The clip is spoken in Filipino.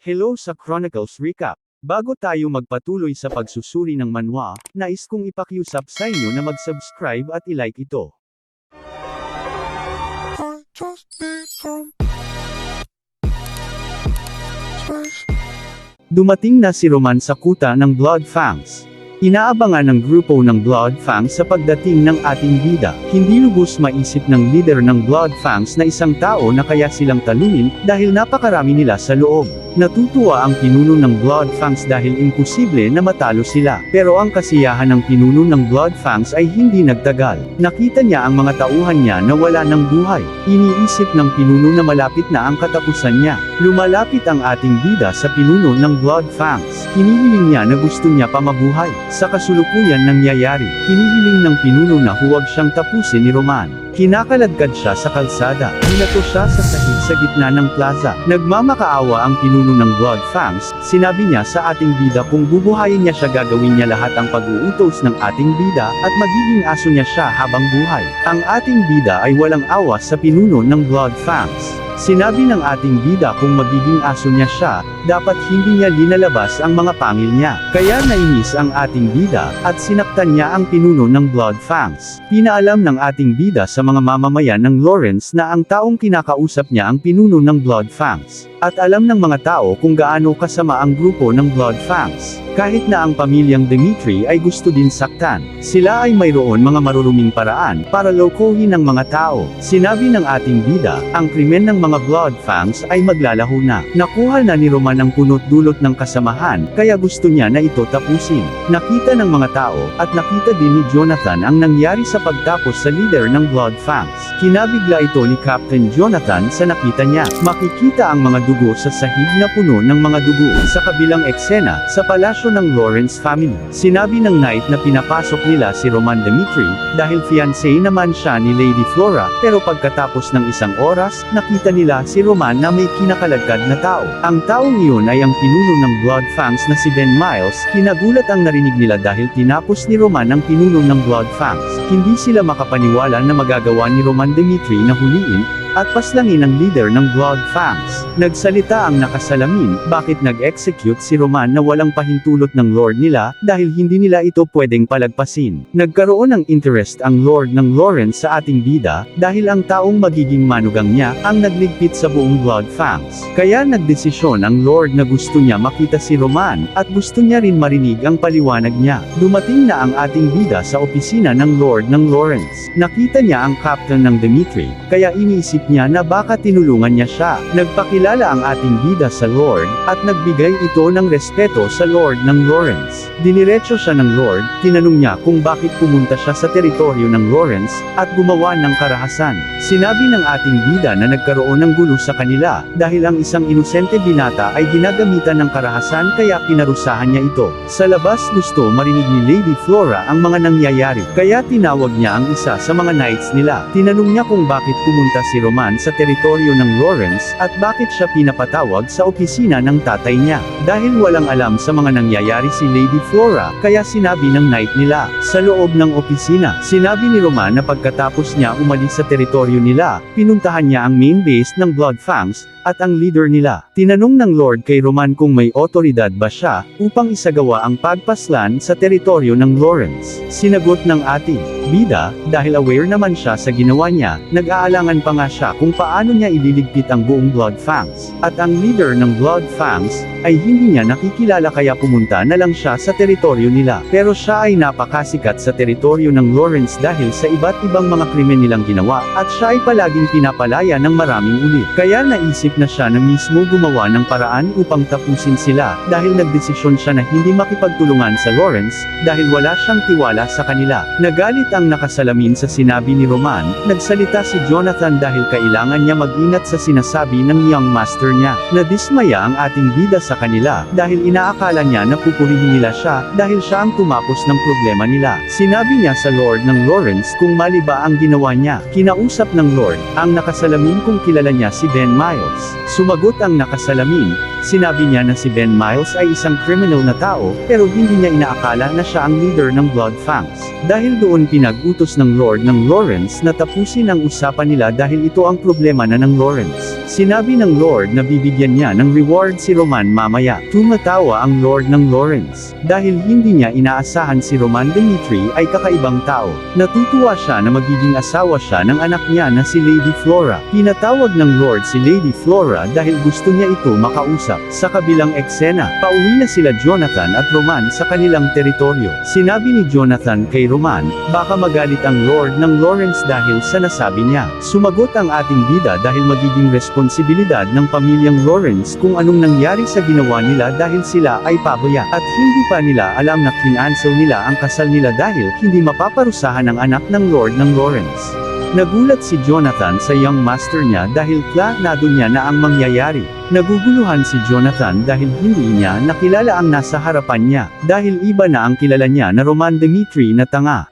Hello sa Chronicles Recap. Bago tayo magpatuloy sa pagsusuri ng manhwa, nais kong ipakiusap sa inyo na mag-subscribe at i-like ito. Dumating na si Roman sa kuta ng Blood Fangs. Inaabangan ng grupo ng Blood Fangs sa pagdating ng ating bida. Hindi lubos maisip ng leader ng Blood Fangs na isang tao na kaya silang talunin, dahil napakarami nila sa loob. Natutuwa ang pinuno ng Blood Fangs dahil imposible na matalo sila. Pero ang kasiyahan ng pinuno ng Blood Fangs ay hindi nagtagal. Nakita niya ang mga tauhan niya na wala ng buhay. Iniisip ng pinuno na malapit na ang katapusan niya. Lumalapit ang ating bida sa pinuno ng Blood Fangs. Hinihiling niya na gusto niya pa mabuhay. Sa kasulukuyan nangyayari, hinihiling ng pinuno na huwag siyang tapusin ni Roman. Kinakaladkad siya sa kalsada. Binato siya sa sahig sa gitna ng plaza. Nagmamakaawa ang pinuno ng Blood Fangs. Sinabi niya sa ating bida kung bubuhayin niya siya, gagawin niya lahat ang pag-uutos ng ating bida, at magiging aso niya siya habang buhay. Ang ating bida ay walang awa sa pinuno ng Blood Fangs. Sinabi ng ating bida kung magiging aso niya siya, dapat hindi niya linalabas ang mga pangil niya. Kaya nainis ang ating bida, at sinaktan niya ang pinuno ng Blood Fangs. Pinaalam ng ating bida sa mga mamamayan ng Lawrence na ang taong kinakausap niya ang pinuno ng Blood Fangs. At alam ng mga tao kung gaano kasama ang grupo ng Blood Fangs. Kahit na ang pamilyang Dimitri ay gusto din saktan, sila ay mayroon mga maruruming paraan para lokohin ang mga tao. Sinabi ng ating bida, ang krimen ng mga Blood Fangs ay maglalaho na. Nakuha na ni Roman ang punot-dulot ng kasamahan, kaya gusto niya na ito tapusin. Nakita ng mga tao, at nakita din ni Jonathan ang nangyari sa pagtapos sa leader ng Blood Fangs. Kinabigla ito ni Captain Jonathan sa nakita niya. Makikita ang mga dugo sa sahig na puno ng mga dugo. Sa kabilang eksena, sa palasyo ng Lawrence family, sinabi ng knight na pinapasok nila si Roman Dimitri, dahil fiancé naman siya ni Lady Flora, pero pagkatapos ng isang oras, nakita nila si Roman na may kinakaladkad na tao. Ang taong iyon ay ang pinuno ng Blood Fangs na si Ben Miles. Kinagulat ang narinig nila dahil tinapos ni Roman ang pinuno ng Blood Fangs. Hindi sila makapaniwala na magagawa ni Roman Dimitri na huliin, at paslangin ang leader ng Blood Fangs. Nagsalita ang nakasalamin, bakit nag-execute si Roman na walang pahintulot ng lord nila, dahil hindi nila ito pwedeng palagpasin. Nagkaroon ng interest ang lord ng Lawrence sa ating bida, dahil ang taong magiging manugang niya, ang nagligpit sa buong Blood Fangs. Kaya nagdesisyon ang lord na gusto niya makita si Roman, at gusto niya rin marinig ang paliwanag niya. Dumating na ang ating bida sa opisina ng lord ng Lawrence. Nakita niya ang captain ng Dimitri, kaya iniisip niya na baka tinulungan niya siya. Nagpakilala ang ating bida sa Lord, at nagbigay ito ng respeto sa Lord ng Lawrence. Diniretso siya ng Lord, tinanong niya kung bakit pumunta siya sa teritoryo ng Lawrence, at gumawa ng karahasan. Sinabi ng ating bida na nagkaroon ng gulo sa kanila, dahil ang isang inosente binata ay ginagamitan ng karahasan kaya pinarusahan niya ito. Sa labas gusto marinig ni Lady Flora ang mga nangyayari, kaya tinawag niya ang isa sa mga knights nila. Tinanong niya kung bakit pumunta si Roman sa teritoryo ng Lawrence, at bakit siya pinapatawag sa opisina ng tatay niya. Dahil walang alam sa mga nangyayari si Lady Flora, kaya sinabi ng knight nila. Sa loob ng opisina, sinabi ni Roman na pagkatapos niya umalis sa teritoryo nila, pinuntahan niya ang main base ng Blood Fangs, at ang leader nila. Tinanong ng Lord kay Roman kung may otoridad ba siya, upang isagawa ang pagpaslan sa teritoryo ng Lawrence. Sinagot ng ating bida, dahil aware naman siya sa ginawa niya, nag-aalangan pa nga siya kung paano niya ililigpit ang buong Blood Fangs. At ang leader ng Blood Fangs, ay hindi niya nakikilala kaya pumunta na lang siya sa teritoryo nila. Pero siya ay napakasikat sa teritoryo ng Lawrence dahil sa iba't ibang mga krimen nilang ginawa, at siya ay palaging pinapalaya ng maraming ulit. Kaya naisip na siya na mismo gumawa ng paraan upang tapusin sila, dahil nagdesisyon siya na hindi makipagtulungan sa Lawrence, dahil wala siyang tiwala sa kanila. Nagalit ang nakasalamin sa sinabi ni Roman. Nagsalita si Jonathan dahil kailangan niya mag-ingat sa sinasabi ng young master niya. Nadismaya ang ating bida sa kanila, dahil inaakala niya na pupurihin nila siya, dahil siya ang tumapos ng problema nila. Sinabi niya sa Lord ng Lawrence kung mali ba ang ginawa niya. Kinausap ng Lord ang nakasalamin kung kilala niya si Ben Miles. Sumagot ang nakasalamin, sinabi niya na si Ben Miles ay isang criminal na tao, pero hindi niya inaakala na siya ang leader ng Blood Fangs. Dahil doon pinag-utos ng Lord ng Lawrence na tapusin ang usapan nila dahil ito ang problema na ng Lawrence. Sinabi ng Lord na bibigyan niya ng reward si Roman mamaya. Tumatawa ang Lord ng Lawrence. Dahil hindi niya inaasahan si Roman Dimitri ay kakaibang tao. Natutuwa siya na magiging asawa siya ng anak niya na si Lady Flora. Pinatawag ng Lord si Lady Flora dahil gusto niya ito makausap. Sa kabilang eksena, pauwi na sila Jonathan at Roman sa kanilang teritoryo. Sinabi ni Jonathan kay Roman, baka magalit ang Lord ng Lawrence dahil sa nasabi niya. Sumagot ang ating bida dahil magiging responsibilidad ng pamilyang Lawrence kung anong nangyari sa ginawa nila dahil sila ay pabaya. At hindi pa nila alam na kinansel nila ang kasal nila dahil hindi mapaparusahan ang anak ng Lord ng Lawrence. Nagulat si Jonathan sa young master niya dahil planado niya na ang mangyayari. Naguguluhan si Jonathan dahil hindi niya nakilala ang nasa harapan niya, dahil iba na ang kilala niya na Roman Dimitri na tanga.